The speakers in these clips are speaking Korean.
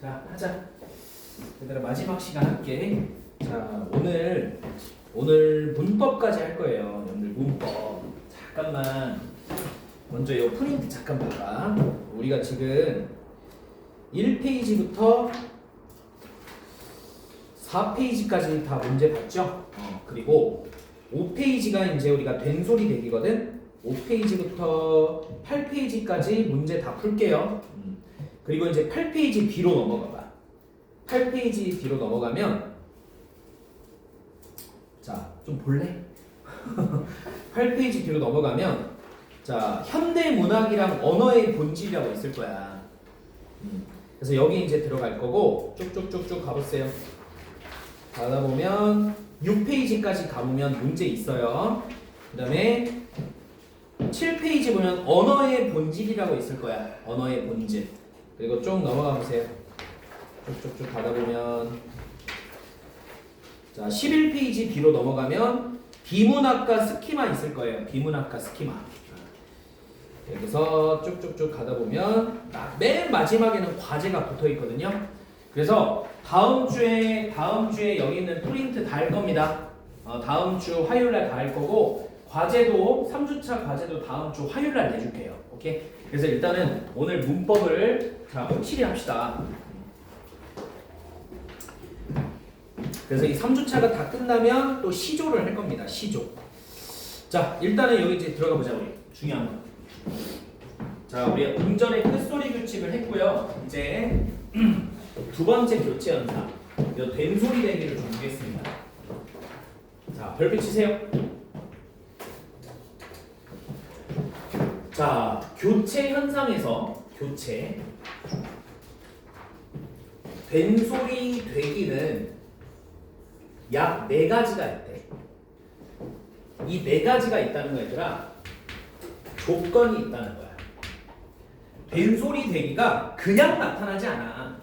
자, 하자. 얘들아 마지막 시간 할게. 자, 오늘 문법까지 할 거예요. 여러분들 문법. 잠깐만. 먼저 이 프린트 잠깐 봐봐. 우리가 지금 1페이지부터 4페이지까지 다 문제 봤죠? 그리고 5페이지가 이제 우리가 된소리 대기거든. 5페이지부터 8페이지까지 문제 다 풀게요. 그리고 이제 8페이지 뒤로 넘어가 봐. 8페이지 뒤로 넘어가면 자, 좀 볼래? 8페이지 뒤로 넘어가면 자, 현대 문학이랑 언어의 본질이라고 있을 거야. 그래서 여기 이제 들어갈 거고 쭉쭉쭉쭉 가보세요. 가다 보면 6페이지까지 가보면 문제 있어요. 그 다음에 7페이지 보면 언어의 본질이라고 있을 거야. 언어의 본질. 그리고 쭉 넘어가 보세요. 쭉쭉쭉 가다 보면 자, 11페이지 뒤로 넘어가면 비문학과 스키마 있을 거예요. 비문학과 스키마. 여기서 쭉쭉쭉 가다 보면 맨 마지막에는 과제가 붙어 있거든요. 그래서 다음 주에 여기 있는 프린트 다 할 겁니다. 다음 주 화요일 날 다 할 거고 과제도 3주차 과제도 다음 주 화요일 날 내줄게요. 오케이? 그래서 일단은 오늘 문법을 자, 확실히 합시다. 그래서 이 3주차가 다 끝나면 또 시조를 할 겁니다. 시조. 자, 일단은 여기 이제 들어가 보자 우리. 중요한 거. 자, 우리 음절의 끝소리 규칙을 했고요. 이제 두 번째 교체 현상. 이 된소리 대기를 좀 보겠습니다. 자, 별빛 치세요. 자, 교체 현상에서 교체 된소리 되기는 약 4가지가 있대. 이 4가지가 있다는 거얘들아 조건이 있다는 거야. 된소리 되기가 그냥 나타나지 않아.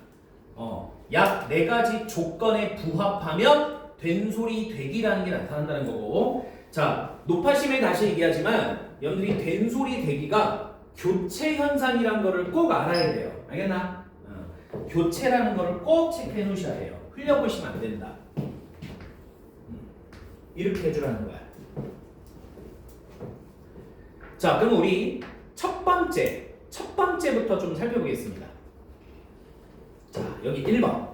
약 4가지 조건에 부합하면 된소리 되기라는 게 나타난다는 거고. 자, 노파심에 다시 얘기하지만 여러분들이 된소리 되기가 교체 현상이란 거를 꼭 알아야 돼요. 알겠나? 교체라는 거를 꼭 체크해 놓으셔야 돼요. 흘려보시면 안 된다. 이렇게 해주라는 거야. 자, 그럼 우리 첫 번째부터 좀 살펴보겠습니다. 자, 여기 1번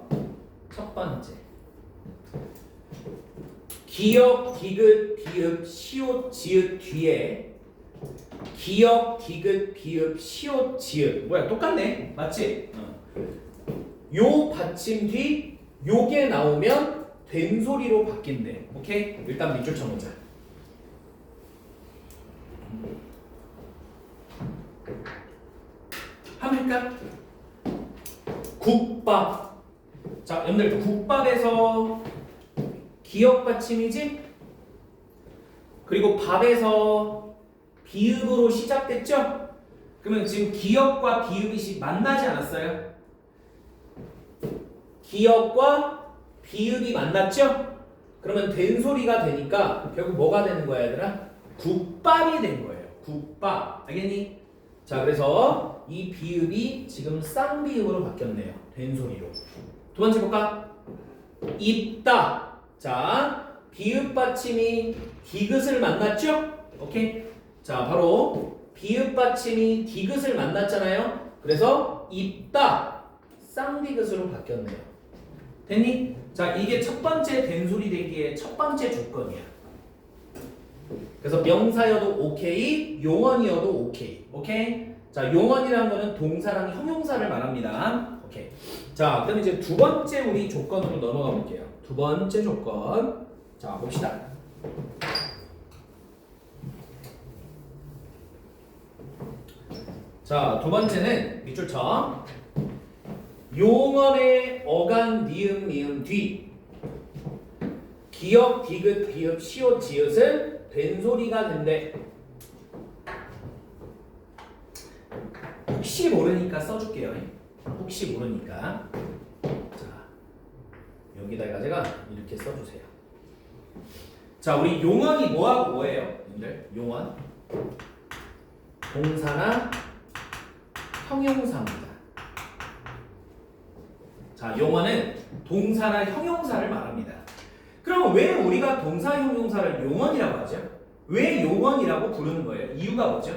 첫 번째 기역, 디귿, 비읍, 시옷, 지읒 뒤에 기역, 디귿, 비읍, 시옷, 지읒 뭐야 똑같네. 맞지? 요 받침 뒤 요게 나오면 된소리로 바뀐대. 오케이? 일단 밑줄 쳐보자. 한번 할까? 국밥. 자, 여러분들 국밥에서 기역 받침이지? 그리고 밥에서 비읍으로 시작됐죠? 그러면 지금 기역과 비읍이 만나지 않았어요? 기역과 비읍이 만났죠? 그러면 된소리가 되니까 결국 뭐가 되는 거야 얘들아? 국밥이 된 거예요. 국밥. 알겠니? 자, 그래서 이 비읍이 지금 쌍비읍으로 바뀌었네요. 된소리로. 두 번째 볼까? 입다. 자, 비읍 받침이 디귿을 만났죠? 오케이? 자, 바로 비읍 받침이 디귿을 만났잖아요. 그래서 입다. 쌍디귿으로 바뀌었네요. 됐니? 자, 이게 첫 번째 된소리 되기의 첫 번째 조건이야. 그래서 명사여도 오케이, 용언이어도 오케이. 오케이? 자, 용언이라는 거는 동사랑 형용사를 말합니다. 오케이. 자, 그럼 이제 두 번째 우리 조건으로 넘어가 볼게요. 두 번째 조건. 자, 봅시다. 자, 두 번째는 밑줄 쳐. 용언의 어간, 니은, 미음 뒤 기역, 디귿, 비읍, 시옷, 지읒은 된소리가 된대. 혹시 모르니까 써줄게요. 혹시 모르니까. 자, 여기다가 제가 이렇게 써주세요. 자, 우리 용언이 뭐하고 뭐예요? 여러분들 용언 동사나 형용사입니다. 자, 용어는 동사나 형용사를 말합니다. 그럼 왜 우리가 동사 형용사를 용언이라고 하죠? 왜 용언이라고 부르는 거예요? 이유가 뭐죠?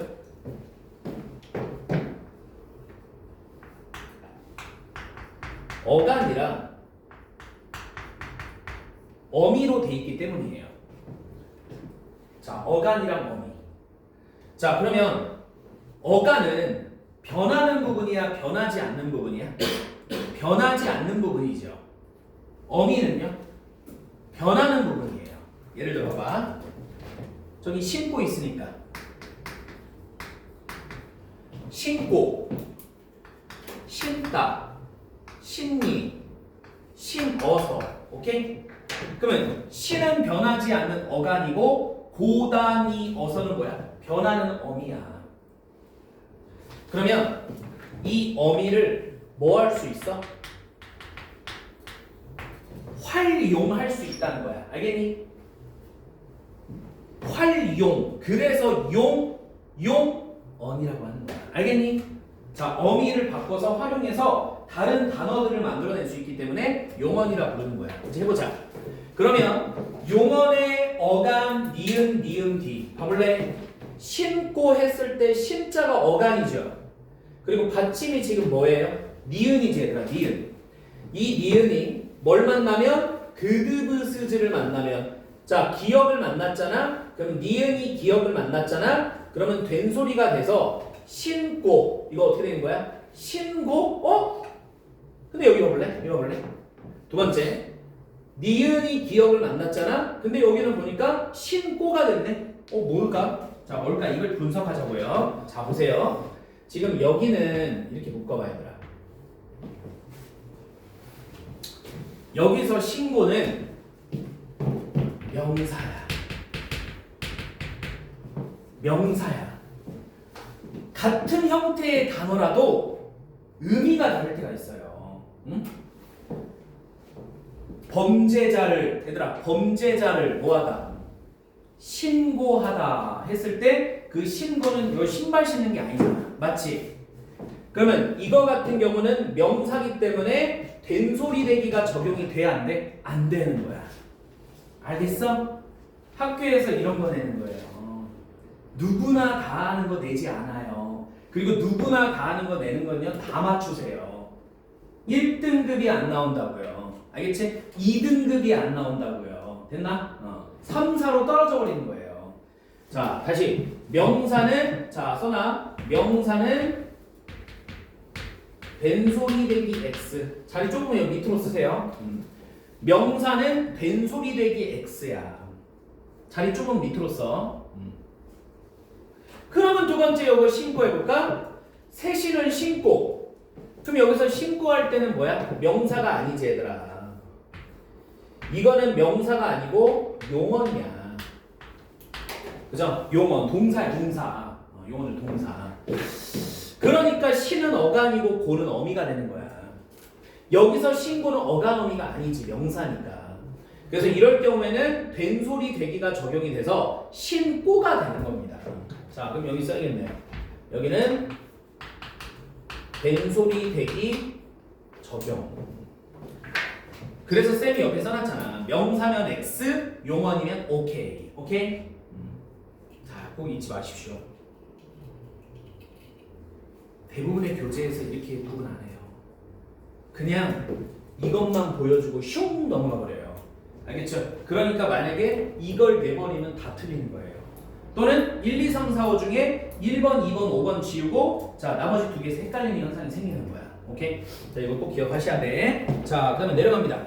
어간이랑 어미로 돼 있기 때문이에요. 자, 어간이랑 어미. 자, 그러면 어간은 변하는 부분이야, 변하지 않는 부분이야? 변하지 않는 부분이죠. 어미는요? 변하는 부분이에요. 예를 들어 봐봐. 저기 신고 있으니까 신고, 신다, 신니, 신어서. 오케이? 그러면 신은 변하지 않는 어간이고 고다니 어서는 뭐야? 변하는 어미야. 그러면 이 어미를 뭐 할 수 있어? 활용할 수 있다는 거야. 알겠니? 활용. 그래서 용언이라고 하는 거야. 알겠니? 자, 어미를 바꿔서 활용해서 다른 단어들을 만들어낼 수 있기 때문에 용언이라 부르는 거야. 이제 해보자. 그러면 용언의 어간 니은 니은 뒤 봐볼래? 신고 했을 때 신자가 어간이죠. 그리고 받침이 지금 뭐예요? 니은이지 얘들아. 니은. 이 니은이 뭘 만나면 그드브스즈를 만나면 자 기역을 만났잖아. 그럼 니은이 기역을 만났잖아. 그러면 된 소리가 돼서 신고. 이거 어떻게 되는 거야? 신고? 어? 근데 여기 봐볼래? 여기 봐볼래? 두 번째 니은이 기역을 만났잖아. 근데 여기는 보니까 신고가 됐네. 뭘까? 자, 뭘까? 이걸 분석하자고요. 자, 보세요. 지금 여기는 이렇게 묶어봐 얘들아. 여기서 신고는 명사야. 명사야. 같은 형태의 단어라도 의미가 다를 때가 있어요. 응? 범죄자를 얘들아 범죄자를 뭐하다 신고하다 했을 때 그 신고는 이거 신발 신는 게 아니잖아. 맞지? 그러면 이거 같은 경우는 명사기 때문에 된소리 대기가 적용이 돼야 안 돼? 안 되는 거야. 알겠어? 학교에서 이런 거 내는 거예요. 누구나 다 하는 거 내지 않아요. 그리고 누구나 다 하는 거 내는 건요 다 맞추세요. 1등급이 안 나온다고요. 알겠지? 2등급이 안 나온다고요. 됐나? 3, 4로 떨어져 버리는 거예요. 자, 다시 명사는 자, 써놔. 명사는 된소리 대기 X. 자리 조금 여기 밑으로 쓰세요. 명사는 된소리 대기 X야. 자리 조금 밑으로 써. 그러면 두 번째 요거 신고해볼까? 새신을 신고. 그럼 여기서 신고할 때는 뭐야? 명사가 아니지 얘들아. 이거는 명사가 아니고 용언이야. 그죠? 용언, 동사야 동사. 용언은 동사. 그러니까 신은 어간이고 고는 어미가 되는 거야. 여기서 신고는 어간 어미가 아니지 명사니까. 그래서 이럴 경우에는 된소리 대기가 적용이 돼서 신고가 되는 겁니다. 자, 그럼 여기 써야겠네요. 여기는 된소리 대기 적용. 그래서 쌤이 옆에 써놨잖아. 명사면 X, 용언이면 OK. 오케이? 자, 꼭 잊지 마십시오. 대부분의 교재에서 이렇게 구분 안 해요. 그냥 이것만 보여주고 슝 넘어가 버려요. 알겠죠? 그러니까 만약에 이걸 내버리면 다 틀리는 거예요. 또는 1, 2, 3, 4, 5 중에 1번, 2번, 5번 지우고 자 나머지 두 개에서 헷갈리는 현상이 생기는 거야. 오케이? 자, 이거 꼭 기억하셔야 돼. 자, 그러면 내려갑니다.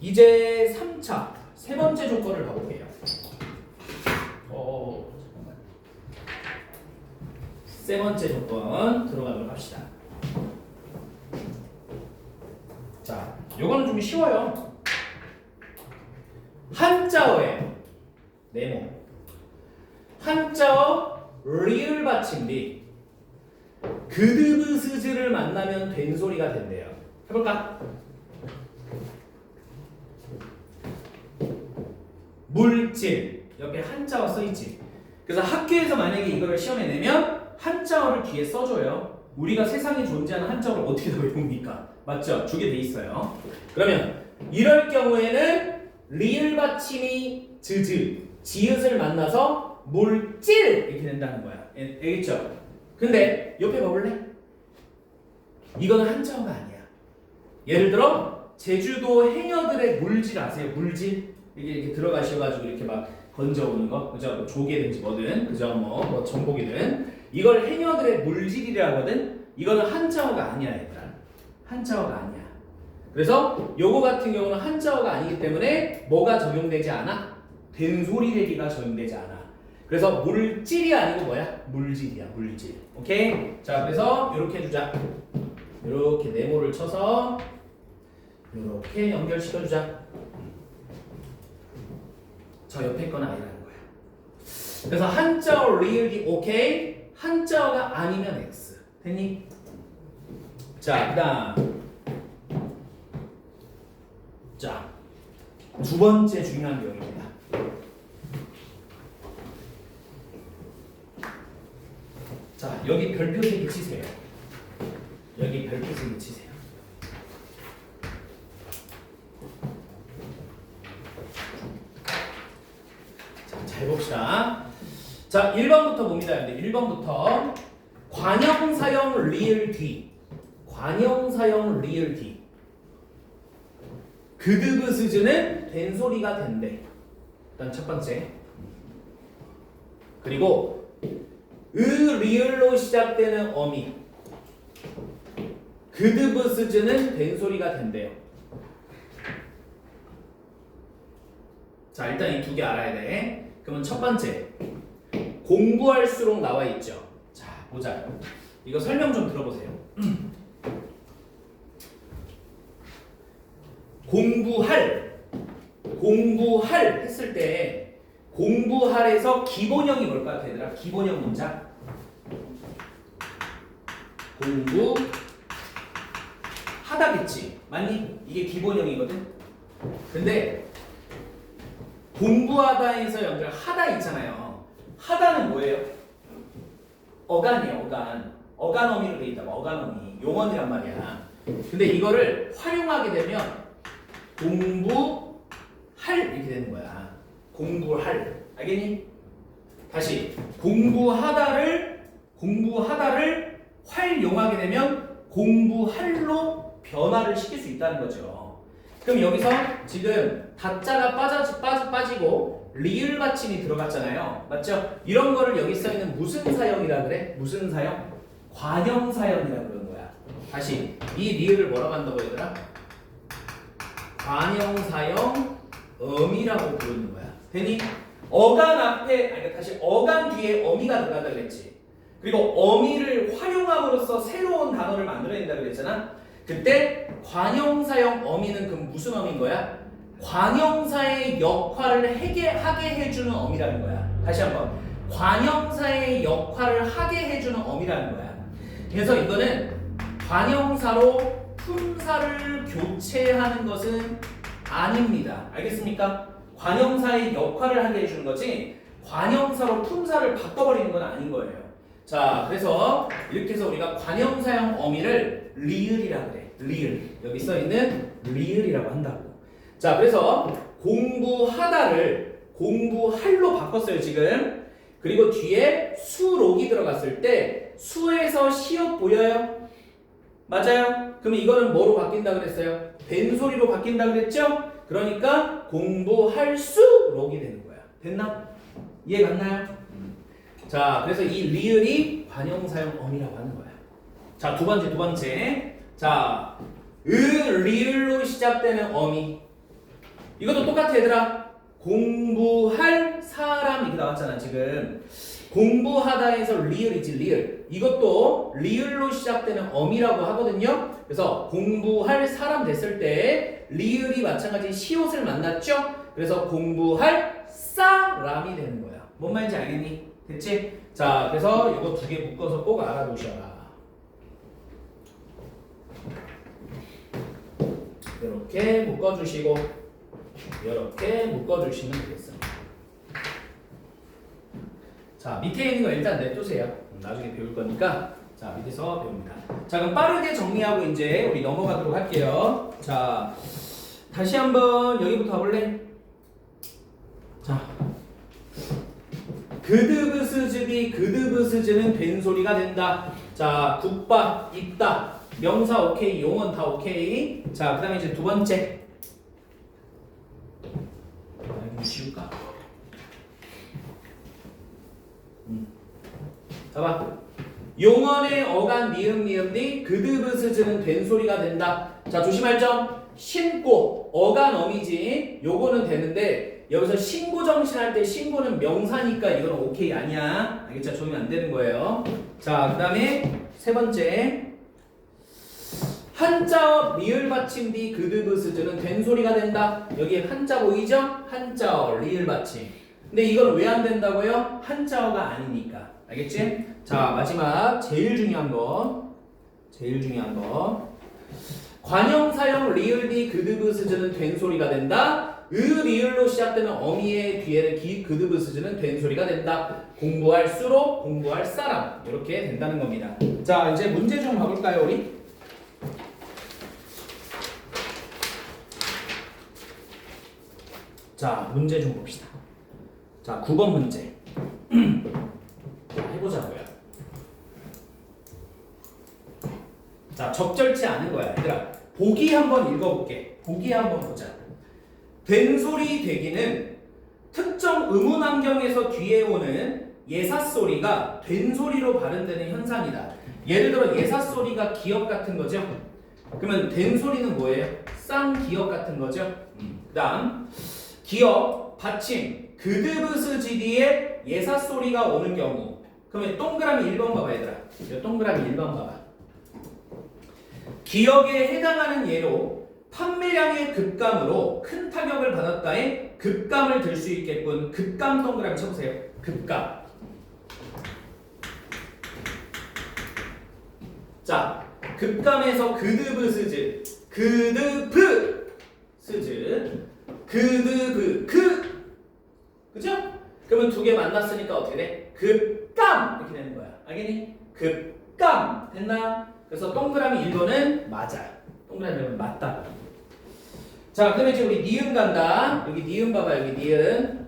이제 3차 세 번째 조건을 봐볼게요. 잠깐만. 세 번째 조건 들어가도록 합시다. 자, 요거는 좀 쉬워요. 한자어예요. 네모. 한자어 리을 받침비 그드브스즈를 만나면 된 소리가 된대요. 해볼까? 물질 옆에 한자어 써있지. 그래서 학교에서 만약에 이거를 시험에 내면 한자어를 뒤에 써줘요. 우리가 세상에 존재하는 한자어를 어떻게 다 외웁니까? 맞죠? 주게 돼 있어요. 그러면 이럴 경우에는 리을 받침이 즈즈, 지읒을 만나서 물질 이렇게 된다는 거야. 알겠죠? 근데 옆에 봐볼래? 이거는 한자어가 아니야. 예를 들어 제주도 해녀들의 물질 아세요? 물질 이렇게 들어가셔가지고 이렇게 막 건져오는 거, 그죠? 뭐 조개든지 뭐든, 그죠? 뭐 전복이든 이걸 해녀들의 물질이라 하거든. 이거는 한자어가 아니야, 얘들아. 한자어가 아니야. 그래서 요거 같은 경우는 한자어가 아니기 때문에 뭐가 적용되지 않아? 된소리되기가 적용되지 않아. 그래서 물질이 아니고 뭐야? 물질이야, 물질. 오케이? 자, 그래서 이렇게 해주자. 이렇게 네모를 쳐서 이렇게 연결시켜주자. 저 옆에 건 아니라는 거야. 그래서 한자어 리을이 오케이, 한자어가 아니면 X. 됐니? 자, 그다음 자, 두 번째 중요한 내용입니다. 자, 여기 별표 3개 치세요. 여기 별표 3개 치세요. 자, 잘 봅시다. 자, 1번부터 봅니다. 1번부터 관형사형 리을 뒤. 관형사형 리을 뒤. 그드브스즈는 된소리가 된대. 일단 첫 번째. 그리고 리을로 시작되는 어미. 그드브스즈는 된소리가 된대요. 자, 일단 이 두 개 알아야 돼. 그러면 첫 번째. 공부할수록 나와 있죠. 자, 보자요. 이거 설명 좀 들어보세요. 공부할 했을 때 공부할에서 기본형이 뭘까 같아 얘들아? 기본형 문장. 공부하다겠지. 맞니? 이게 기본형이거든. 근데 공부하다에서 여러분들 하다 있잖아요. 하다는 뭐예요? 어간이에요. 어간. 어간어미로 돼 있다고. 어간어미. 용언이란 말이야. 근데 이거를 활용하게 되면 공부할 이렇게 되는 거야. 공부할. 알겠니? 다시 공부하다를 활용하게 되면 공부할로 변화를 시킬 수 있다는 거죠. 그럼 여기서 지금 다자가 빠지고 리을 받침이 들어갔잖아요. 맞죠? 이런 거를 여기 써 있는 무슨 사형이라 그래? 무슨 사형? 관형사형이라 그러는 거야. 다시 이 리을을 뭐라고 한다고 얘들아? 관형사형 어미라고 부르는 거야. 되니? 어간 앞에, 아니 다시 어간 뒤에 어미가 들어간다 그랬지. 그리고 어미를 활용함으로써 새로운 단어를 만들어낸다 그랬잖아. 그때 관형사형 어미는 그럼 무슨 어미인 거야? 관형사의 역할을 하게 해주는 어미라는 거야. 다시 한번. 관형사의 역할을 하게 해주는 어미라는 거야. 그래서 이거는 관형사로 품사를 교체하는 것은 아닙니다. 알겠습니까? 관형사의 역할을 하게 해주는 거지 관형사로 품사를 바꿔버리는 건 아닌 거예요. 자, 그래서 이렇게 해서 우리가 관형사형 어미를 리을이라 그래. 리을. 여기 써있는 리을이라고 한다고. 자, 그래서 공부하다를 공부할로 바꿨어요 지금. 그리고 뒤에 수록이 들어갔을 때 수에서 시옷 보여요? 맞아요? 그럼 이거는 뭐로 바뀐다 그랬어요? 된소리로 바뀐다 그랬죠? 그러니까 공부할수록이 되는 거야. 됐나? 이해 갔나요? 자, 그래서 이 리을이 관형사형 어미라고 하는 거야. 자, 두 번째. 자, 리을로 시작되는 어미. 이것도 똑같아 얘들아. 공부할 사람 이렇게 나왔잖아 지금. 공부하다에서 리을이지 리을. 이것도 리을로 시작되는 어미라고 하거든요. 그래서 공부할 사람 됐을 때 리을이 마찬가지 시옷을 만났죠. 그래서 공부할 사람이 되는 거야. 뭔 말인지 알겠니? 됐지? 자, 그래서 이거 두 개 묶어서 꼭 알아두셔라. 이렇게 묶어주시고 이렇게 묶어주시면 되겠습니다. 자, 밑에 있는 거 일단 냅두세요. 나중에 배울 거니까 자, 밑에서 배웁니다. 자, 그럼 빠르게 정리하고 이제 우리 넘어가도록 할게요. 자, 다시 한번 여기부터 가볼래? 자, 그드브스즈비 그드브스즈는 된소리가 된다. 자, 국밥 있다. 명사 오케이, 용언 다 오케이. 자, 그 다음에 이제 두 번째. 이거 쉬울까? 봐봐. 용언의 어간 니은니은디 그드브스즈는 된소리가 된다. 자, 조심할 점. 신고 어간 어미지. 요거는 되는데 여기서 신고 정신할 때 신고는 명사니까 이건 오케이 아니야. 알겠죠? 조면 안 되는 거예요. 자, 그 다음에 세 번째. 한자어 리을 받침 뒤 그드브스즈는 된소리가 된다. 여기에 한자 보이죠? 한자어 리을 받침. 근데 이건 왜 안 된다고요? 한자어가 아니니까. 알겠지? 자, 마지막 제일 중요한 거. 관형사형 리을 뒤 그드브스즈는 된소리가 된다. 리을로 시작되는 어미의 뒤에는 그드브스즈는 된소리가 된다. 공부할수록 공부할 사람 이렇게 된다는 겁니다. 자, 이제 문제 좀 봐볼까요, 우리? 자, 문제 좀 봅시다. 자, 9번 문제. 자, 해보자고요. 자, 적절치 않은 거야, 얘들아. 보기 한번 읽어볼게. 보기 한번 보자. 된소리 되기는 특정 의문 환경에서 뒤에 오는 예사소리가 된소리로 발음되는 현상이다. 예를 들어 예사소리가 기역 같은 거죠. 그러면 된소리는 뭐예요? 쌍기역 같은 거죠. 그 다음 기역, 받침, 그드브스지디에 예사소리가 오는 경우. 그러면 동그라미 1번 봐봐, 얘들아. 동그라미 1번 봐봐. 기역에 해당하는 예로 판매량의 급감으로 큰 타격을 받았다에 급감을 들 수 있겠군. 급감 동그라미 쳐보세요. 급감. 자, 급감에서 그드브스즈, 그죠? 그러면 두 개 만났으니까 어떻게 돼? 급감 이렇게 되는 거야. 알겠니? 급감 됐나? 그래서 동그라미 1번은 맞아. 동그라미 1번은 맞다. 자, 그다음에 이제 우리 니은 간다. 여기 니은 봐봐. 여기 니은.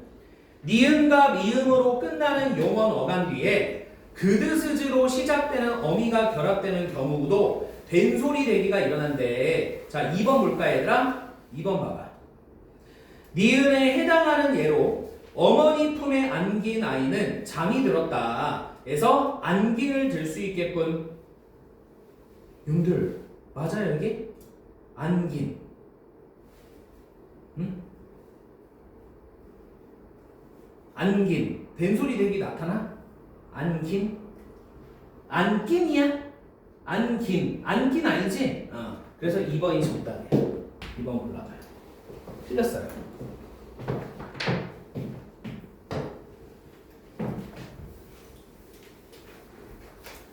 니은과 미음으로 끝나는 용언 어간 뒤에 그드스즈로 시작되는 어미가 결합되는 경우도 된소리 되기가 일어난대. 자, 2번 볼까 얘들아? 2번 봐봐. 니은에 해당하는 예로 어머니 품에 안긴 아이는 잠이 들었다. 에서 안긴을 들 수 있겠군. 용들 맞아요 여기? 안긴. 응? 안긴. 된소리 되기 나타나? 안긴? 안긴이야? 안긴. 안긴 아니지? 그래서 2번이 정답이야. 2번 골라봐요. 틀렸어요.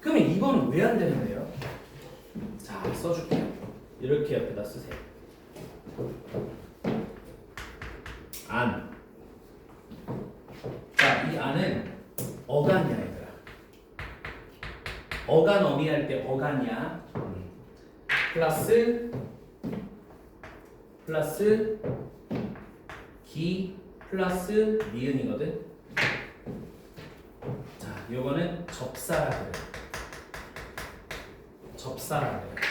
그러면 2번은 왜 안 되는데요? 자, 써줄게요. 이렇게 옆에다 쓰세요. 안. 자, 이 안은 어간이야, 얘들아. 어간 어미할 때 어간이야. 플러스 기 플러스 니은이거든. 자, 요거는 접사라 그래. 접사라 그래.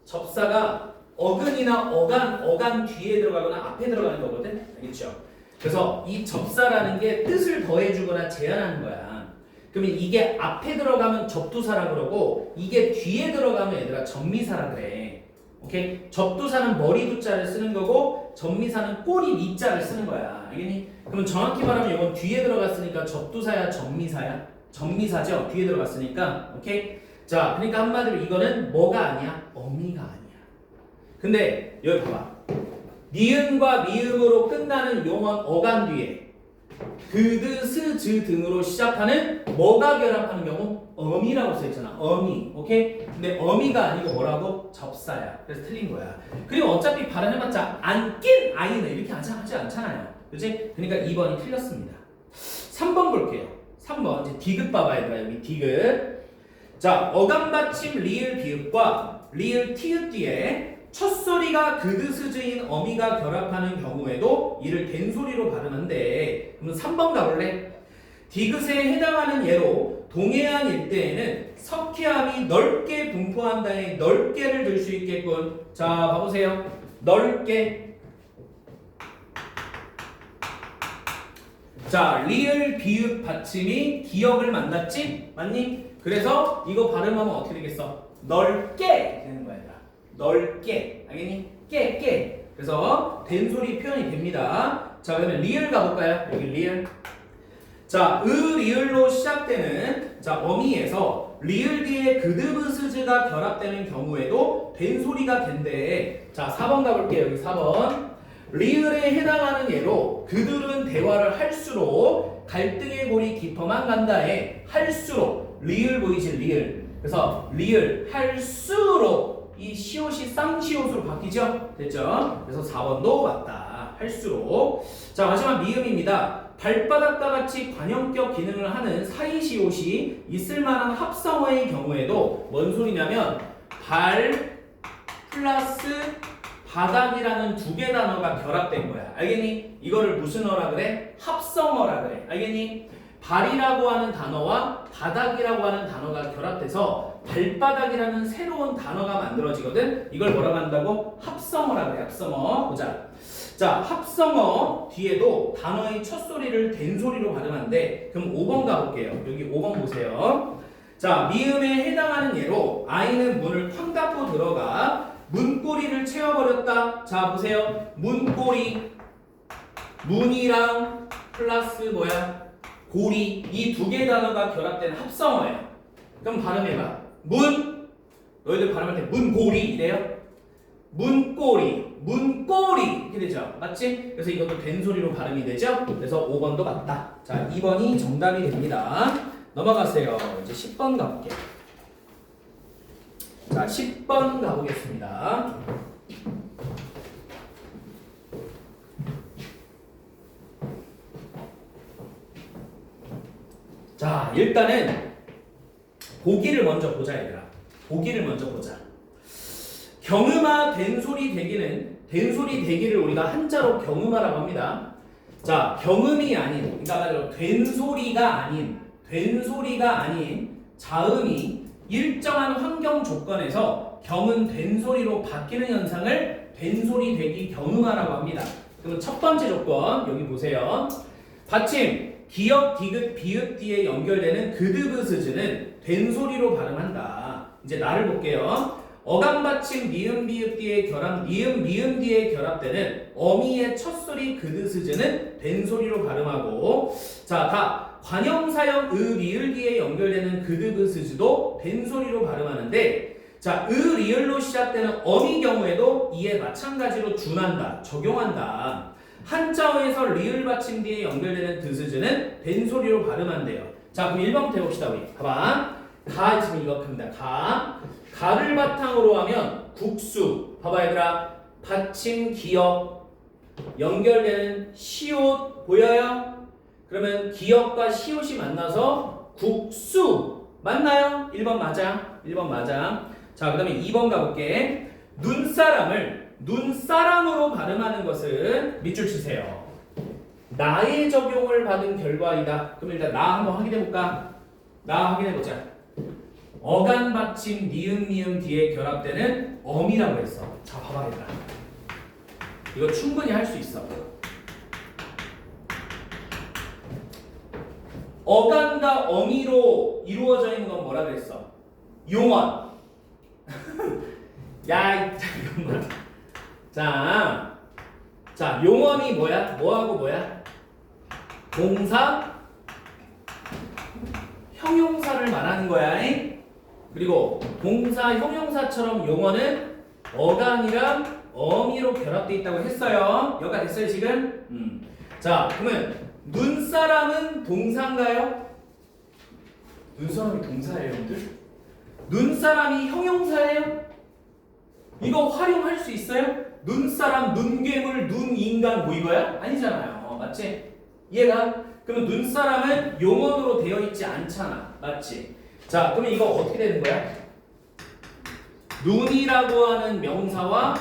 접사가 어근이나 어간 뒤에 들어가거나 앞에 들어가는 거거든. 알겠죠? 그래서 이 접사라는 게 뜻을 더해주거나 제한하는 거야. 그러면 이게 앞에 들어가면 접두사라 그러고 이게 뒤에 들어가면 얘들아 전미사라 그래. 오케이? 접두사는 머리 두자를 쓰는 거고 전미사는 꼬리 미자를 쓰는 거야. 알겠니? 그러면 정확히 말하면 이건 뒤에 들어갔으니까 접두사야 전미사야? 전미사죠? 뒤에 들어갔으니까. 오케이? 자, 그러니까 한마디로 이거는 뭐가 아니야? 어미가 아니야. 근데 여기 봐봐. 니은과 미음으로 끝나는 용언 어간 뒤에 그드스즈 등으로 시작하는 뭐가 결합하는 경우? 어미라고 써있잖아. 어미. 오케이? 근데 어미가 아니고 뭐라고? 접사야. 그래서 틀린 거야. 그리고 어차피 발음해봤자 안 낀 아이는 이렇게 하지 않잖아요. 그치? 그러니까 2번이 틀렸습니다. 3번 볼게요. 3번 이제 디귿 봐봐 얘들아. 여기 디귿. 자, 어감 받침 리을 비읍과 리을 티읕 뒤에 첫 소리가 그드스즈인 어미가 결합하는 경우에도 이를 된소리로 발음한대. 그러면 3번 가볼래? 디귿에 해당하는 예로 동해안 일대에는 석회암이 넓게 분포한다에 넓게를 들 수 있겠군. 자, 봐보세요. 넓게. 자, 리을 비읍 받침이 기역을 만났지? 맞니? 그래서 이거 발음하면 어떻게 되겠어? 넓게 되는 거야. 넓게. 알겠니? 깨. 그래서 된소리 표현이 됩니다. 자, 그러면 리을 가볼까요? 여기 리을. 자, 리을로 시작되는 자 어미에서 리을 뒤에 그드브스즈가 결합되는 경우에도 된소리가 된대. 자, 4번 가볼게요. 여기 4번. 리을에 해당하는 예로 그들은 대화를 할수록 갈등의 골이 깊어만 간다에 할수록 리을 보이지 리을. 그래서 리을 할수록 이 시옷이 쌍시옷으로 바뀌죠? 됐죠? 그래서 4번도 맞다. 할수록. 자, 마지막 미음입니다. 발바닥과 같이 관형격 기능을 하는 사이시옷이 있을 만한 합성어의 경우에도 뭔 소리냐면 발 플러스 바닥이라는 두 개 단어가 결합된 거야. 알겠니? 이거를 무슨 어라 그래? 합성어라 그래. 알겠니? 발이라고 하는 단어와 바닥이라고 하는 단어가 결합돼서 발바닥이라는 새로운 단어가 만들어지거든. 이걸 뭐라고 한다고? 합성어라 그래. 합성어. 보자. 자, 합성어 뒤에도 단어의 첫 소리를 된소리로 발음한대. 그럼 5번 가볼게요. 여기 5번 보세요. 자, 미음에 해당하는 예로 아이는 문을 쾅 닫고 들어가 문고리를 채워버렸다. 자, 보세요. 문고리. 문이랑 플러스 뭐야? 고리. 이 두 개 단어가 결합된 합성어예요. 그럼 발음해봐. 문. 너희들 발음할 때 문고리 이래요? 문고리. 문고리 이렇게 되죠. 맞지? 그래서 이것도 된소리로 발음이 되죠. 그래서 5번도 맞다. 자, 2번이 정답이 됩니다. 넘어가세요. 이제 10번 가볼게요. 자, 10번 가보겠습니다. 자, 일단은 보기를 먼저 보자 얘들아. 보기를 먼저 보자. 경음아 된소리 대기는 된소리 대기를 우리가 한자로 경음아라고 합니다. 자, 경음이 아닌, 그러니까 말로 된소리가 아닌 자음이 일정한 환경 조건에서 경은 된소리로 바뀌는 현상을 된소리 대기 경음아라고 합니다. 그럼 첫 번째 조건 여기 보세요. 받침 기역 디귿 비읍 뒤에 연결되는 그드브스즈는 된소리로 발음한다. 이제 나를 볼게요. 어감 받침 니은 비읍 뒤에 니은 미음 뒤에 결합되는 어미의 첫 소리 그드스즈는 된소리로 발음하고, 자, 다 관형사형 리을 뒤에 연결되는 그드브스즈도 된소리로 발음하는데, 자, 리을로 시작되는 어미 경우에도 이에 마찬가지로 준한다, 적용한다. 한자어에서 리을 받침 뒤에 연결되는 드스즈는 된소리로 발음한대요. 자, 그럼 1번부터 해봅시다. 우리 봐봐. 가 있으면 이거 합니다. 가를 바탕으로 하면 국수. 봐봐 얘들아. 받침 기역 연결되는 시옷 보여요? 그러면 기역과 시옷이 만나서 국수 맞나요? 1번 맞아. 1번 맞아. 자, 그 다음에 2번 가볼게. 눈사람을 눈사람으로 발음하는 것은 밑줄 치세요. 나의 적용을 받은 결과이다. 그럼 일단 나 한번 확인해볼까? 나 확인해보자. 어간 받침 니은 미음 뒤에 결합되는 어미라고 했어. 자, 봐봐 얘들아. 이거 충분히 할 수 있어. 어간과 어미로 이루어져 있는 건 뭐라 그랬어? 용언. 야, 잠깐만. 자, 용언이 뭐야? 뭐하고 뭐야? 동사, 형용사를 말하는 거야. 그리고 동사, 형용사처럼 용언은 어간이랑 어미로 결합되어 있다고 했어요. 여기가 됐어요 지금? 자, 그러면 눈사람은 동사인가요? 눈사람이 동사예요, 여러분들? 눈사람이 형용사예요? 이거 활용할 수 있어요? 눈사람, 눈괴물, 눈인간 뭐 이거야? 아니잖아요. 맞지? 이해가? 그러면 눈사람은 용언으로 되어 있지 않잖아. 맞지? 자, 그러면 이거 어떻게 되는 거야? 눈이라고 하는 명사와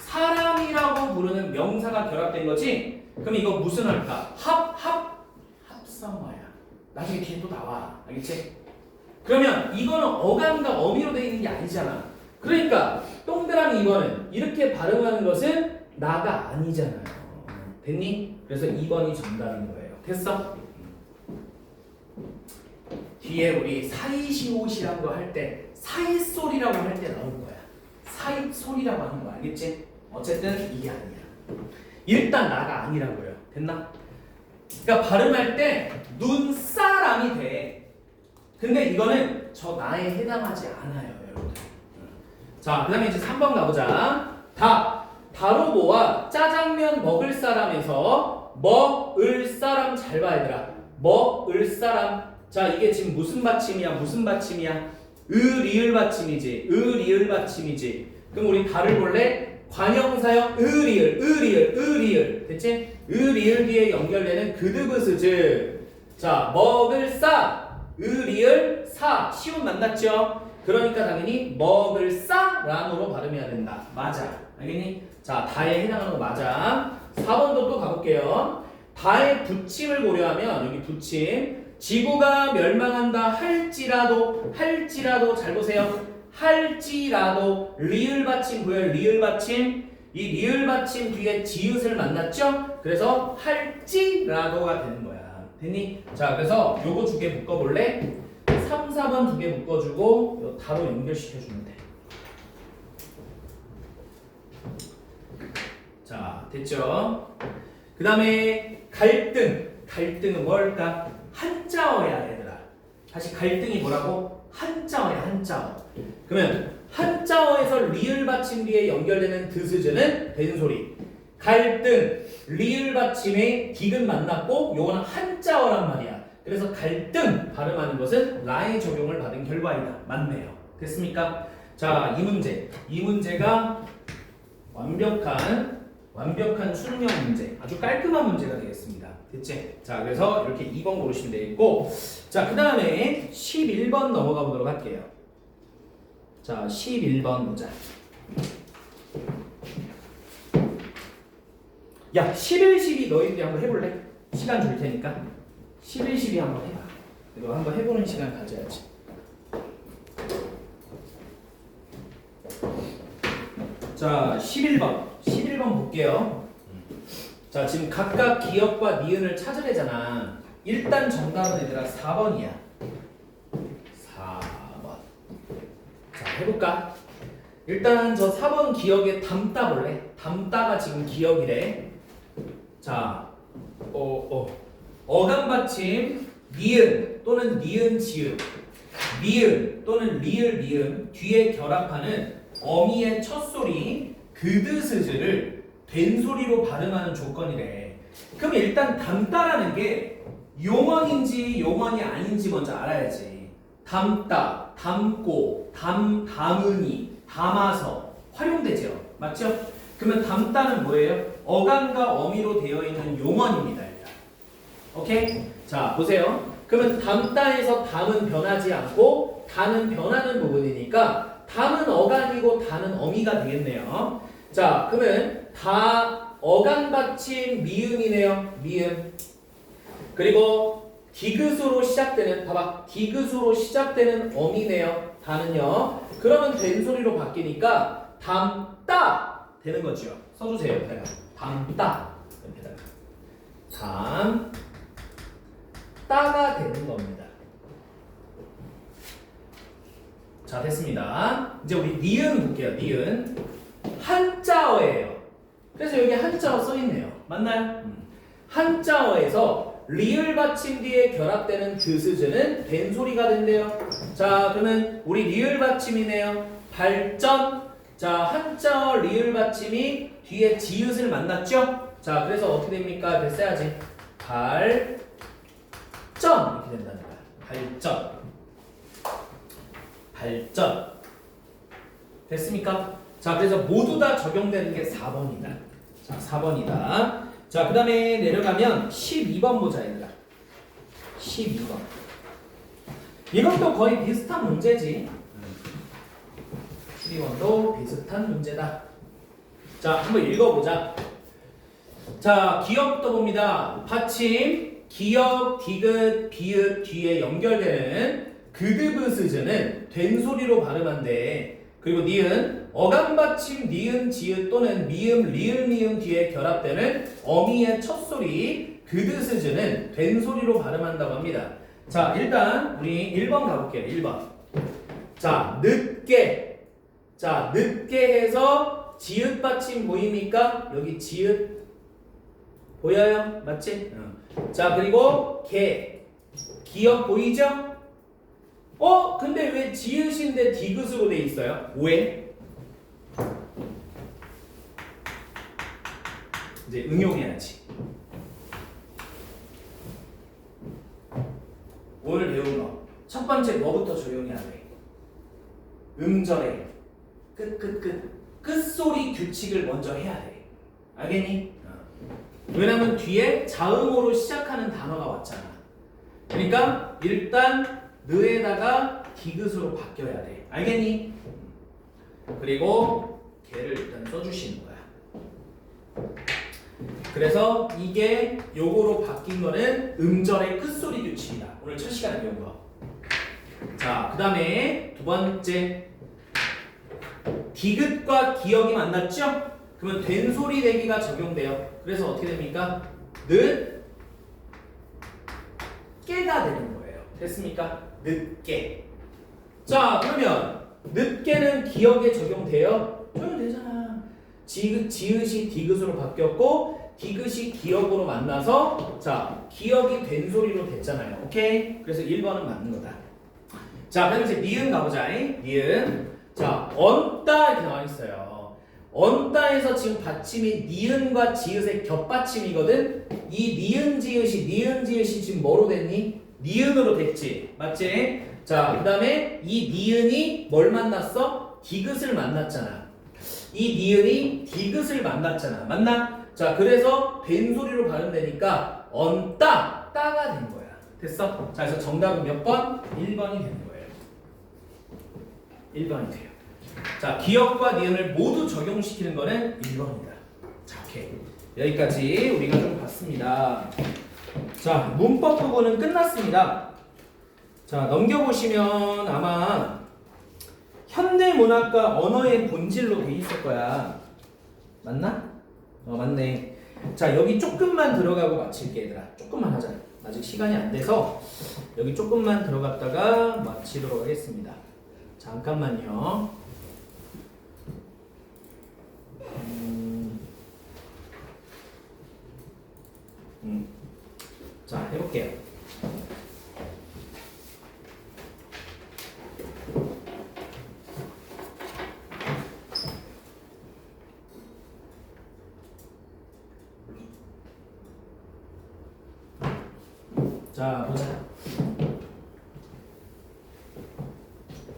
사람이라고 부르는 명사가 결합된 거지? 그럼 이거 무슨 할까? 합성어야. 나중에 뒤에 또 나와. 알겠지? 그러면 이거는 어감과 어미로 되어 있는 게 아니잖아. 그러니까 동그라미 2번은 이렇게 발음하는 것은 나가 아니잖아요. 됐니? 그래서 2번이 정답인 거예요. 됐어? 뒤에 우리 사이시옷이라는 거 할 때 사이소리라고 할 때 나올 거야. 사이소리라고 하는 거 알겠지? 어쨌든 이게 아니야. 일단 나가 아니라고요. 됐나? 그러니까 발음할 때 눈사람이 돼. 근데 이거는 저 나에 해당하지 않아요, 여러분. 자, 그 다음에 이제 3번 가보자. 다로보와 짜장면 먹을 사람에서 먹을 사람 잘 봐야 되라. 먹을 사람. 자, 이게 지금 무슨 받침이야? 무슨 받침이야? 리을 받침이지. 리을 받침이지. 그럼 우리 다를 볼래? 관형사형 리을. 됐지? 리을 뒤에 연결되는 그드그스즈. 자, 먹을 리을 시옷 만났죠? 그러니까 당연히 먹을 랑으로 발음해야 된다. 맞아. 알겠니? 자, 다에 해당하는 거 맞아. 4번도 또 가볼게요. 다의 붙임을 고려하면 여기 붙임. 지구가 멸망한다 할지라도 잘 보세요. 할지라도 리을 받침 보여요. 리을 받침. 이 리을 받침 뒤에 지읒을 만났죠? 그래서 할지라도가 되는 거야. 됐니? 자, 그래서 요거 두 개 묶어볼래? 3, 4번 두 개 묶어주고 요 다로 연결시켜주면 돼. 자, 됐죠? 그 다음에 갈등은 뭘까? 한자어야 얘들아. 다시 갈등이 뭐라고? 한자어야 한자어. 그러면 한자어에서 리을 받침 뒤에 연결되는 드스즈는 된소리. 갈등, 리을 받침에 디귿 만났고 요거는 한자어란 말이야. 그래서 갈등 발음하는 것은 라의 적용을 받은 결과이다. 맞네요. 됐습니까? 자, 이 문제가 완벽한 수능형 문제, 아주 깔끔한 문제가 되겠습니다. 됐지? 자, 그래서 이렇게 2번 고르시면 되겠고, 자, 그 다음에 11번 넘어가 보도록 할게요. 자, 11번 보자. 야, 11, 12 너희들이 한번 해볼래? 시간 줄 테니까 11, 12 한번 해봐. 이거 한번 해보는 시간 가져야지. 자, 11번 볼게요. 자, 지금 각각 기역과 니은을 찾으래잖아. 일단 정답은 얘들아 4번이야. 4번. 자, 해볼까? 일단 저 4번 기역에 담따 볼래? 담따가 지금 기역이래. 자, 어감 받침 니은 또는 니은 지읒, 미음 또는 리을 미음 뒤에 결합하는 어미의 첫 소리 그드스즈를 된소리로 발음하는 조건이래. 그럼 일단 담따라는 게 용언인지 용언이 아닌지 먼저 알아야지. 담따, 담고, 담으니, 담아서 활용되죠. 맞죠? 그러면 담따는 뭐예요? 어감과 어미로 되어 있는 용언입니다. 일단. 오케이? 자, 보세요. 그러면 담따에서 담은 변하지 않고 다는 변하는 부분이니까 담은 어감이고 다는 어미가 되겠네요. 자, 그러면 다 어감 받침 미음이네요. 미음. 그리고 디귿으로 시작되는, 봐봐, 디귿으로 시작되는 어미네요. 다는요. 그러면 된소리로 바뀌니까 담따 되는 거죠. 써주세요. 옆에다가 담따 옆에다가 담따가 되는 겁니다. 자, 됐습니다. 이제 우리 니은 볼게요. 니은 한자어예요. 그래서 여기 한자어 써있네요. 맞나요? 한자어에서 리을 받침 뒤에 결합되는 드스즈는 된소리가 된대요. 자, 그러면 우리 리을 받침이네요. 발전. 자, 한자어 리을 받침이 뒤에 지읒을 만났죠? 자, 그래서 어떻게 됩니까? 이렇게 써야지. 발전 이렇게 된다는 거야. 발전. 됐습니까? 자, 그래서 모두 다 적용되는 게 4번이다. 자, 4번이다. 자, 그 다음에 내려가면 12번 보자, 얘들아. 12번. 이것도 거의 비슷한 문제지. 12번도 비슷한 문제다. 자, 한번 읽어보자. 자, 기역부터 봅니다. 받침, 기역, 디귿, 비읍 뒤에 연결되는 그드브스즈는 된소리로 발음한대. 그리고 니은, 어감받침, 니은, 지읒 또는 미음, 리을, 미음 뒤에 결합되는 어미의 첫소리 그드스즈는 된소리로 발음한다고 합니다. 자, 일단 우리 1번 가볼게요. 1번. 자, 늦게. 자, 늦게 해서 지읒 받침 보입니까? 여기 지읒 보여요? 맞지? 자, 그리고 개. 기역 보이죠? 근데 왜 지읒인데 디귿으로 돼 있어요? 왜? 이제 응용해야지. 오늘 배운 거. 첫 번째 뭐부터 조용히 하래? 음절에 끝소리 규칙을 먼저 해야 돼. 알겠니? 왜냐면 뒤에 자음으로 시작하는 단어가 왔잖아. 그러니까 일단 느에다가 디귿으로 바뀌어야 돼. 알겠니? 그리고 걔를 일단 써주시는 거야. 그래서 이게 요거로 바뀐 거는 음절의 끝소리 규칙이다. 오늘 첫 시간에 배운 거. 자, 그 다음에 두 번째. 디귿과 기역이 만났죠? 그러면 된소리 대기가 적용돼요. 그래서 어떻게 됩니까? 늦, 깨가 되는 거예요. 됐습니까? 늦게. 자, 그러면 늦게는 기역에 적용돼요? 적용되잖아. 지읒이 디귿으로 바뀌었고 디귿이 기역으로 만나서 자, 기역이 된소리로 됐잖아요. 오케이? 그래서 1번은 맞는 거다. 자, 그럼 이제 니은 가보자. 니은. 자, 언따 이렇게 나와 있어요. 언따에서 지금 받침이 니은과 지읒의 겹받침이거든. 이 니은 지읒이 지금 뭐로 됐니? 니은으로 됐지. 맞지? 자, 그 다음에 이 니은이 뭘 만났어? 디귿을 만났잖아. 이 니은이 디귿을 만났잖아. 맞나? 자, 그래서 된소리로 발음되니까 언따, 따가 된 거야. 됐어? 자, 그래서 정답은 몇 번? 1번이 되는 거예요. 1번이 돼요. 자, 기역과 니은을 모두 적용시키는 거는 1번이다. 자, 오케이. 여기까지 우리가 좀 봤습니다. 자, 문법 부분은 끝났습니다. 자, 넘겨보시면 아마 현대문학과 언어의 본질로 돼 있을 거야. 맞나? 맞네. 자, 여기 조금만 들어가고 마칠게, 얘들아. 조금만 하자. 아직 시간이 안 돼서 여기 조금만 들어갔다가 마치도록 하겠습니다. 잠깐만요. 자, 해볼게요. 자, 보자.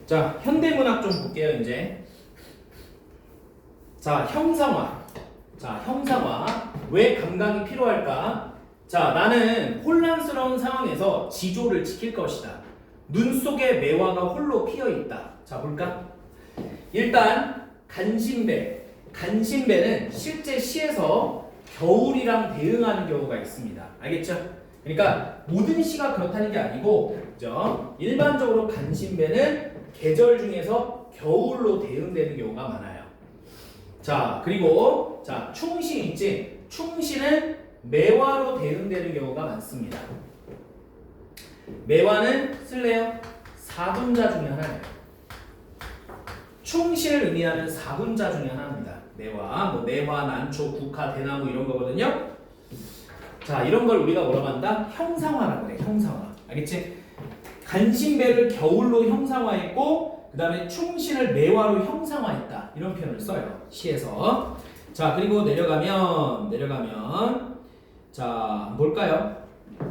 자, 현대문학 좀 볼게요, 이제. 자, 형상화. 자, 형상화. 왜 감각이 필요할까? 자, 나는 혼란스러운 상황에서 지조를 지킬 것이다. 눈 속에 매화가 홀로 피어 있다. 자, 볼까? 일단 간신배. 간신배는 실제 시에서 겨울이랑 대응하는 경우가 있습니다. 알겠죠? 그러니까 모든 시가 그렇다는 게 아니고, 그죠? 일반적으로 간신배는 계절 중에서 겨울로 대응되는 경우가 많아요. 자, 그리고 자, 충시 있지? 충시는 매화로 대응되는 경우가 많습니다. 매화는 쓸래요? 사군자 중에 하나예요. 충시를 의미하는 사군자 중에 하나입니다. 매화, 뭐 매화, 난초, 국화, 대나무 이런 거거든요. 자, 이런 걸 우리가 뭐라고 한다? 형상화라고 해. 형상화. 알겠지? 간신배를 겨울로 형상화했고 그 다음에 충신을 매화로 형상화했다. 이런 표현을 써요. 시에서. 자, 그리고 내려가면 자, 뭘까요?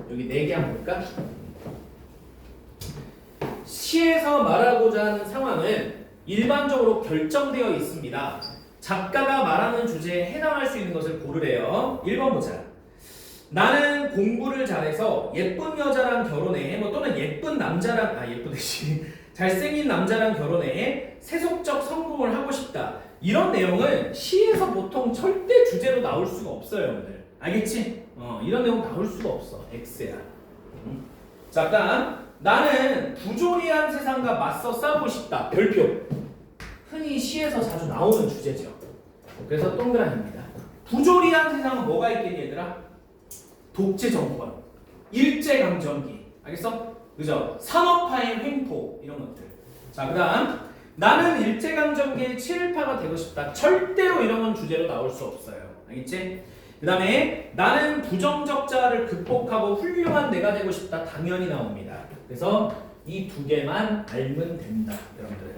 여기 4개 한번 볼까? 시에서 말하고자 하는 상황은 일반적으로 결정되어 있습니다. 작가가 말하는 주제에 해당할 수 있는 것을 고르래요. 1번 보자. 나는 공부를 잘해서 예쁜 여자랑 결혼해. 뭐 또는 예쁜 남자랑 예쁜 대신 잘생긴 남자랑 결혼해. 세속적 성공을 하고 싶다. 이런 내용은 시에서 보통 절대 주제로 나올 수가 없어요, 여러분들. 알겠지? 이런 내용 나올 수가 없어. X야. 자, 그다음 나는 부조리한 세상과 맞서 싸우고 싶다. 별표. 흔히 시에서 자주 나오는 주제죠. 그래서 동그라미입니다. 부조리한 세상은 뭐가 있겠니, 얘들아? 독재 정권, 일제강점기, 알겠어? 그죠? 산업화의 횡포 이런 것들. 자, 그다음 나는 일제강점기의 친일파가 되고 싶다. 절대로 이런 건 주제로 나올 수 없어요. 알겠지? 그다음에 나는 부정적자를 극복하고 훌륭한 내가 되고 싶다. 당연히 나옵니다. 그래서 이 두 개만 알면 됩니다, 여러분들.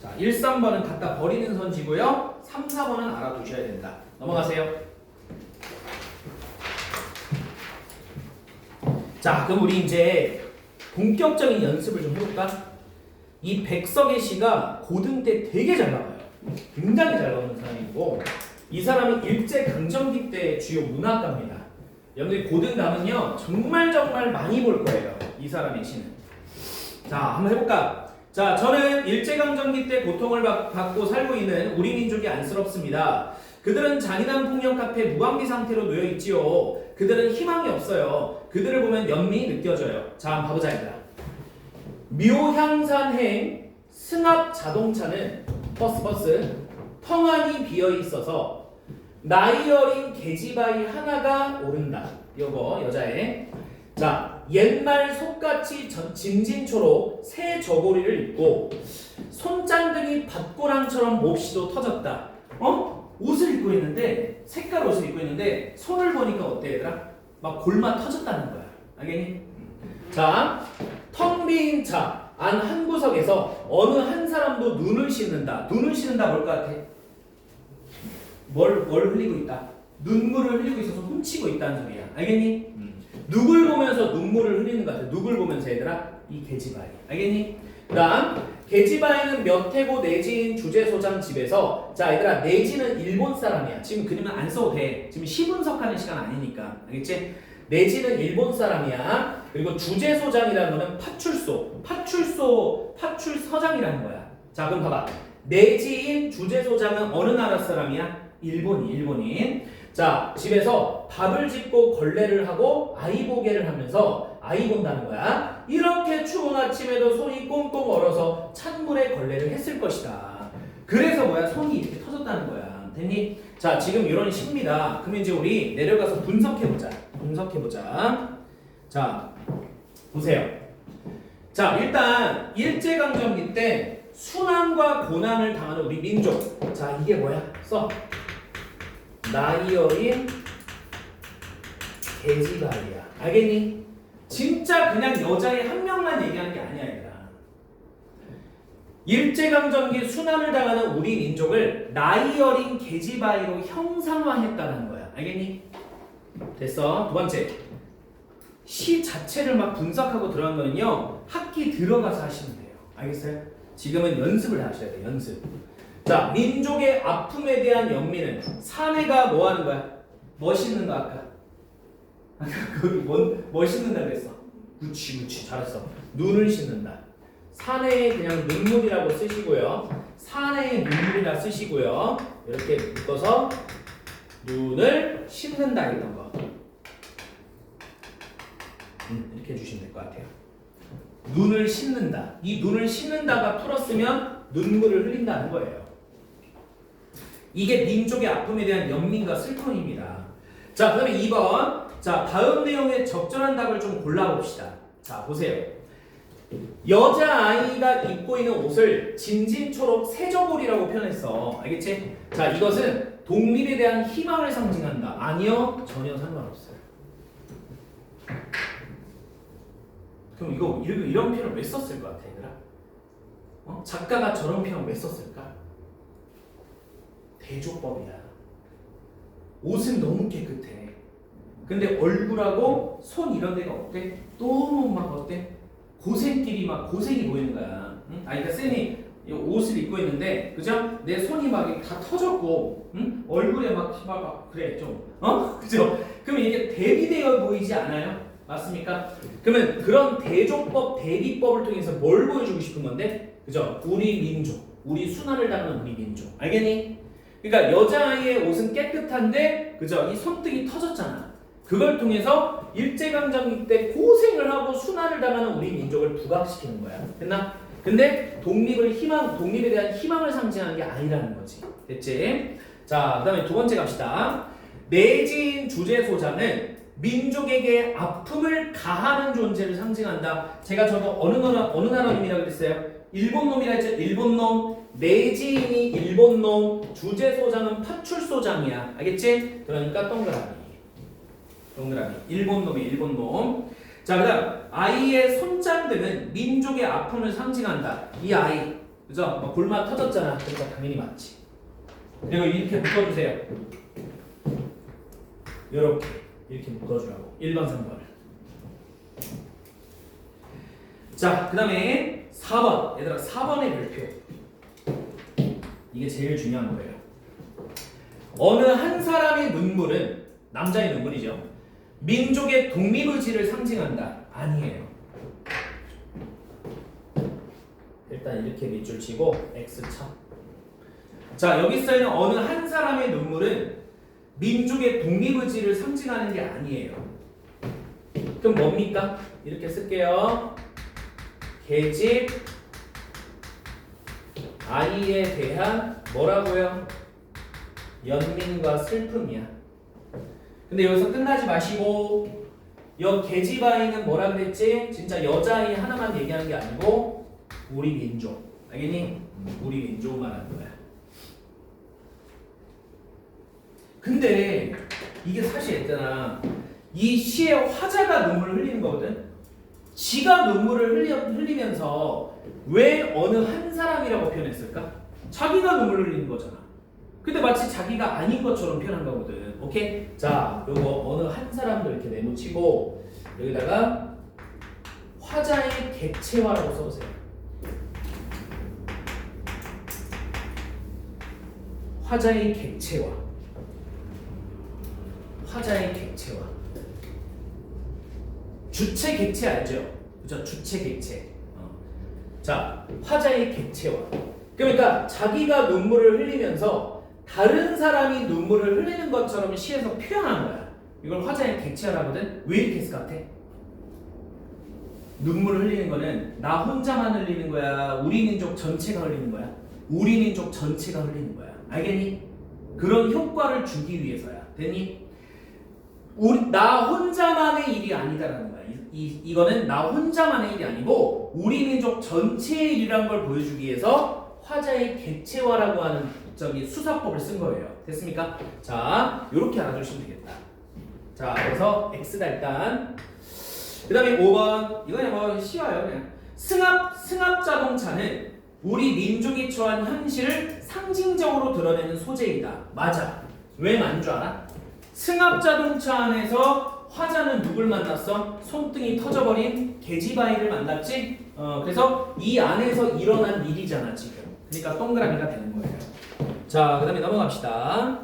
자, 1, 3번은 갖다 버리는 선지고요. 3, 4번은 알아두셔야 된다. 넘어가세요. 자, 그럼 우리 이제 본격적인 연습을 좀 해볼까? 이 백석의 시가 고등 때 되게 잘 나와요. 굉장히 잘 나오는 사람이고, 이 사람은 일제강점기 때 주요 문학가입니다. 여러분들 고등 가면요 정말 많이 볼 거예요, 이 사람의 시는. 자, 한번 해볼까? 자, 저는 일제강점기 때 고통을 받고 살고 있는 우리 민족이 안쓰럽습니다. 그들은 잔인한 폭력 앞에 무방비 상태로 놓여 있지요. 그들은 희망이 없어요. 그들을 보면 연민이 느껴져요. 자, 한번 봐보자, 얘들아. 묘향산행 승합 자동차는 버스 텅하니 비어 있어서 나이 어린 계집아이 하나가 오른다. 요거 여자애. 자, 옛날 속같이 진진초로 새 저고리를 입고 손짠등이 밭고랑처럼 몹시도 터졌다. 옷을 입고 있는데, 색깔 옷을 입고 있는데 손을 보니까 어때, 얘들아? 막 골마 터졌다는 거야. 알겠니? 자, 텅 빈 차 안 한 구석에서 어느 한 사람도 눈을 씻는다. 눈을 씻는다 뭘 것 같아? 뭘 흘리고 있다? 눈물을 흘리고 있어서 훔치고 있다는 소리야. 알겠니? 누굴 보면서 눈물을 흘리는 것 같아? 누굴 보면서, 얘들아? 이 계집아이. 알겠니? 그 다음 계집아이는 몇 해고 내지인 주재소장 집에서. 자, 얘들아, 내지는 일본 사람이야. 지금 그림은 안 써도 돼. 지금 시분석하는 시간 아니니까. 알겠지? 내지는 일본 사람이야. 그리고 주재소장이라는 거는 파출소장이라는 거야. 자, 그럼 봐봐. 내지인 주재소장은 어느 나라 사람이야? 일본인. 자, 집에서 밥을 짓고 걸레를 하고 아이 보게를 하면서 아이 본다는 거야. 이렇게 추운 아침에도 손이 꽁꽁 얼어서 찬물에 걸레를 했을 것이다. 그래서 뭐야? 손이 이렇게 터졌다는 거야. 됐니? 자, 지금 이런 시입니다. 그럼 이제 우리 내려가서 분석해보자. 자, 보세요. 자, 일단 일제강점기 때 순환과 고난을 당하는 우리 민족. 자, 이게 뭐야? 써. 나이 어린 계집아이야. 알겠니? 진짜 그냥 여자의 한 명만 얘기하는 게 아니야, 얘들아. 일제강점기 순환을 당하는 우리 민족을 나이 어린 계집아이로 형상화했다는 거야. 알겠니? 됐어. 두 번째. 시 자체를 막 분석하고 들어간 거는요, 학기 들어가서 하시면 돼요. 알겠어요? 지금은 연습을 하셔야 돼요. 연습. 자, 민족의 아픔에 대한 연민은 사내가 뭐 하는 거야? 멋있는 거 아까 거기 뭐 씻는다 그랬어? 그치 잘했어. 눈을 씻는다. 사내에 그냥 눈물이라고 쓰시고요. 사내에 눈물이라 쓰시고요. 이렇게 묶어서 눈을 씻는다 했던 거. 이렇게 해주시면 될 것 같아요. 눈을 씻는다. 이 눈을 씻는다가 풀었으면 눈물을 흘린다는 거예요. 이게 민족의 아픔에 대한 연민과 슬픔입니다. 자, 그 다음에 2번. 자, 다음 내용에 적절한 답을 좀 골라봅시다. 자, 보세요. 여자아이가 입고 있는 옷을 진진초록 새저고리라고 표현했어. 알겠지? 자, 이것은 독립에 대한 희망을 상징한다. 아니요, 전혀 상관없어요. 그럼 이런 표현을 왜 썼을 것 같아, 얘들아? 작가가 저런 표현 왜 썼을까? 대조법이야. 옷은 너무 깨끗해. 근데 얼굴하고 손 이런 데가 어때? 너무 막 어때? 고생길이 막 고생이 보이는 거야. 응? 그러니까 쌤이 이 옷을 입고 있는데, 그죠? 내 손이 막 이렇게 다 터졌고, 응? 얼굴에 막 그래 좀, 그죠? 그럼 이게 대비되어 보이지 않아요? 맞습니까? 그러면 그런 대조법, 대비법을 통해서 뭘 보여주고 싶은 건데, 그죠? 우리 민족, 우리 순환을 당하는 우리 민족, 알겠니? 그러니까 여자아이의 옷은 깨끗한데, 그죠? 이 손등이 터졌잖아. 그걸 통해서 일제강점기 때 고생을 하고 순환을 당하는 우리 민족을 부각시키는 거야. 됐나? 근데 독립에 대한 희망을 상징하는 게 아니라는 거지. 됐지? 자, 그 다음에 두 번째 갑시다. 내지인 주제소자는 민족에게 아픔을 가하는 존재를 상징한다. 제가 저거 어느 나라 놈이라고 그랬어요? 일본 놈이라 했죠? 일본 놈. 내지인이 일본 놈. 주제소자는 파출소장이야. 알겠지? 그러니까 동그라미. 일본 놈이 일본 놈. 자, 그다음 아이의 손잔등은 민족의 아픔을 상징한다. 이 아이, 그죠? 막 골마 터졌잖아. 그러니까 당연히 맞지. 그리고 이렇게 묶어주세요. 이렇게 묶어주라고. 1번, 3번을. 자, 그다음에 4번. 얘들아, 4번의 별표. 이게 제일 중요한 거예요. 어느 한 사람의 눈물은 남자의 눈물이죠. 민족의 독립의지를 상징한다. 아니에요. 일단 이렇게 밑줄 치고 X 쳐. 자, 여기 써있는 어느 한 사람의 눈물은 민족의 독립의지를 상징하는 게 아니에요. 그럼 뭡니까? 이렇게 쓸게요. 계집 아이에 대한 뭐라고요? 연민과 슬픔이야. 근데 여기서 끝나지 마시고 계집 아이는 뭐라 그랬지? 진짜 여자아이 하나만 얘기하는 게 아니고 우리 민족. 알겠니? 우리 민족 말하는 거야. 근데 이게 사실 있잖아. 이 시의 화자가 눈물을 흘리는 거거든. 지가 눈물을 흘리면서 왜 어느 한 사람이라고 표현했을까? 자기가 눈물을 흘리는 거잖아. 근데 마치 자기가 아닌 것처럼 표현한 거거든. 오케이? 자, 요거 어느 한 사람도 이렇게 네모치고 여기다가 화자의 객체화라고 써보세요. 화자의 객체화. 주체 객체 알죠? 그죠? 주체 객체. 자, 화자의 객체화. 그러니까 자기가 눈물을 흘리면서 다른 사람이 눈물을 흘리는 것처럼 시에서 표현한 거야. 이걸 화자의 객체화라거든. 왜 이렇게 했을 것 같아? 눈물을 흘리는 거는 나 혼자만 흘리는 거야? 우리 민족 전체가 흘리는 거야? 우리 민족 전체가 흘리는 거야. 알겠니? 그런 효과를 주기 위해서야. 됐니? 나 혼자만의 일이 아니다라는 거야. 이거는 나 혼자만의 일이 아니고 우리 민족 전체의 일이라는 걸 보여주기 위해서 화자의 객체화라고 하는 수사법을 쓴 거예요. 됐습니까? 자, 요렇게 알아두시면 되겠다. 자, 그래서 X다 일단. 그 다음에 5번. 이거 그냥 뭐 쉬워요. 그냥. 승합 자동차는 우리 민족이 처한 현실을 상징적으로 드러내는 소재이다. 맞아. 왜 맞는 줄 알아? 승합 자동차 안에서 화자는 누굴 만났어? 손등이 터져버린 계집아이를 만났지? 그래서 이 안에서 일어난 일이잖아 지금. 그러니까 동그라미가 되는 거예요. 자, 그 다음에 넘어갑시다.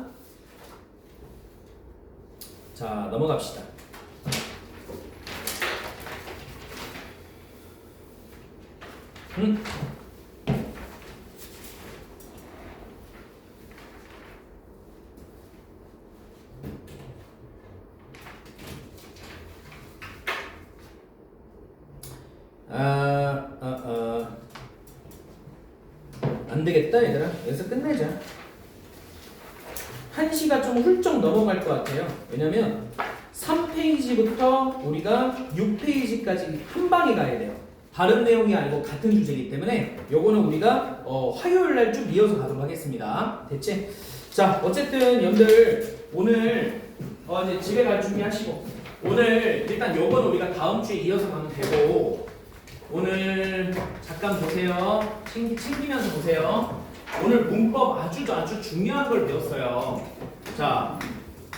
안 되겠다 얘들아. 여기서 끝내자. 1시가 좀 훌쩍 넘어갈 것 같아요. 왜냐면 3페이지부터 우리가 6페이지까지 한 방에 가야 돼요. 다른 내용이 아니고 같은 주제이기 때문에 요거는 우리가 화요일날 쭉 이어서 가도록 하겠습니다. 됐지? 자, 어쨌든 여러분들 오늘 이제 집에 갈 준비하시고 오늘 일단 요건 우리가 다음 주에 이어서 가면 되고 오늘 잠깐 보세요. 챙기면서 보세요. 오늘 문법 아주 중요한 걸 배웠어요. 자,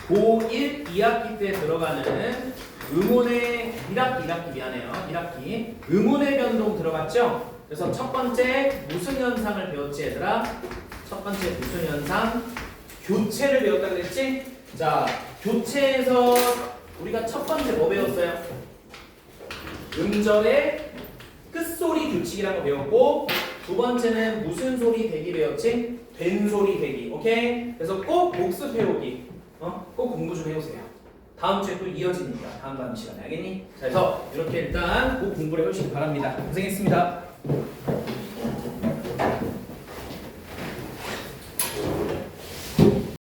고1 2학기 때 들어가는 의문의 1학기 미안해요. 1학기 의문의 변동 들어갔죠? 그래서 첫 번째 무슨 현상을 배웠지 얘들아? 첫 번째 무슨 현상? 교체를 배웠다 그랬지? 자, 교체에서 우리가 첫 번째 뭐 배웠어요? 음절의 끝소리 규칙이라는 거 배웠고, 두 번째는 무슨 소리 대기 배웠지? 된 소리 대기. 오케이? 그래서 꼭 복습해오기. 꼭 공부 좀 해오세요. 다음 주에 또 이어지니까 다음 시간에 알겠니? 자, 그래서 이렇게 일단 꼭 공부를 해주시기 바랍니다. 고생했습니다.